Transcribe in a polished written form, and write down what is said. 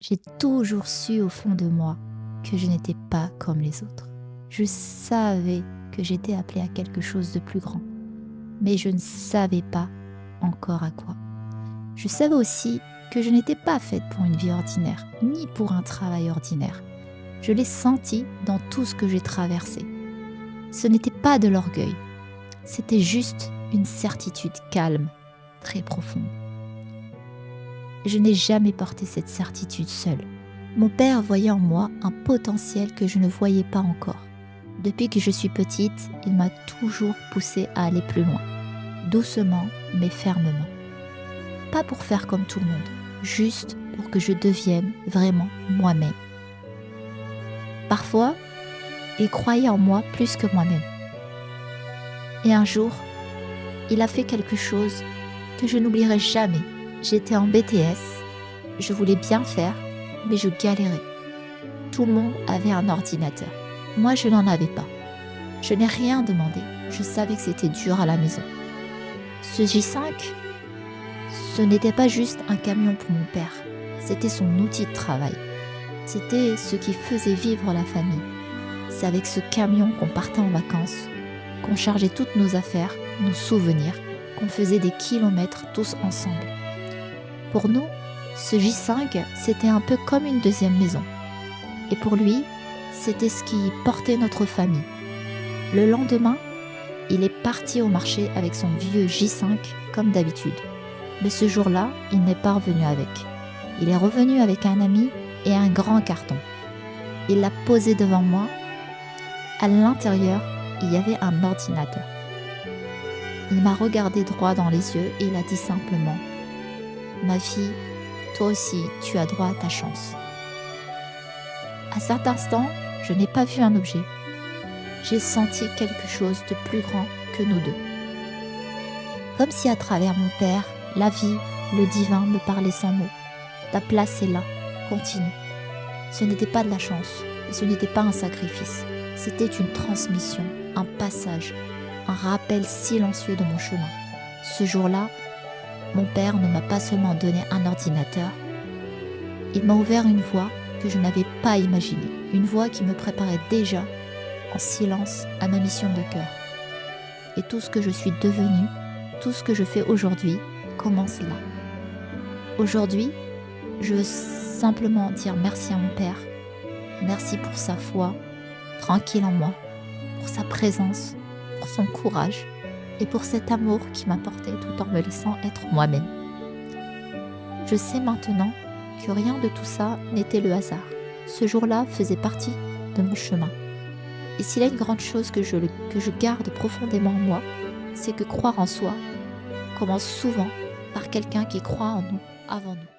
J'ai toujours su au fond de moi que je n'étais pas comme les autres. Je savais que j'étais appelée à quelque chose de plus grand, mais je ne savais pas encore à quoi. Je savais aussi que je n'étais pas faite pour une vie ordinaire, ni pour un travail ordinaire. Je l'ai senti dans tout ce que j'ai traversé. Ce n'était pas de l'orgueil, c'était juste une certitude calme, très profonde. Je n'ai jamais porté cette certitude seule. Mon père voyait en moi un potentiel que je ne voyais pas encore. Depuis que je suis petite, il m'a toujours poussée à aller plus loin, doucement mais fermement. Pas pour faire comme tout le monde, juste pour que je devienne vraiment moi-même. Parfois, il croyait en moi plus que moi-même. Et un jour, il a fait quelque chose que je n'oublierai jamais. J'étais en BTS, je voulais bien faire, mais je galérais. Tout le monde avait un ordinateur. Moi, je n'en avais pas. Je n'ai rien demandé. Je savais que c'était dur à la maison. Ce J5, ce n'était pas juste un camion pour mon père. C'était son outil de travail. C'était ce qui faisait vivre la famille. C'est avec ce camion qu'on partait en vacances, qu'on chargeait toutes nos affaires, nos souvenirs, qu'on faisait des kilomètres tous ensemble. Pour nous, ce J5, c'était un peu comme une deuxième maison. Et pour lui, c'était ce qui portait notre famille. Le lendemain, il est parti au marché avec son vieux J5 comme d'habitude. Mais ce jour-là, il n'est pas revenu avec. Il est revenu avec un ami et un grand carton. Il l'a posé devant moi. À l'intérieur, il y avait un ordinateur. Il m'a regardé droit dans les yeux et il a dit simplement « Ma fille, toi aussi, tu as droit à ta chance. » À cet instant, je n'ai pas vu un objet. J'ai senti quelque chose de plus grand que nous deux. Comme si à travers mon père, la vie, le divin me parlait sans mots. Ta place est là, continue. Ce n'était pas de la chance et ce n'était pas un sacrifice. C'était une transmission, un passage, un rappel silencieux de mon chemin. Ce jour-là, mon père ne m'a pas seulement donné un ordinateur, il m'a ouvert une voie que je n'avais pas imaginée, une voie qui me préparait déjà en silence à ma mission de cœur. Et tout ce que je suis devenue, tout ce que je fais aujourd'hui, commence là. Aujourd'hui, je veux simplement dire merci à mon père, merci pour sa foi, tranquille en moi, pour sa présence, pour son courage et pour cet amour qui m'a porté tout en me laissant être moi-même. Je sais maintenant que rien de tout ça n'était le hasard. Ce jour-là faisait partie de mon chemin. Et s'il y a une grande chose que je garde profondément en moi, c'est que croire en soi commence souvent par quelqu'un qui croit en nous avant nous.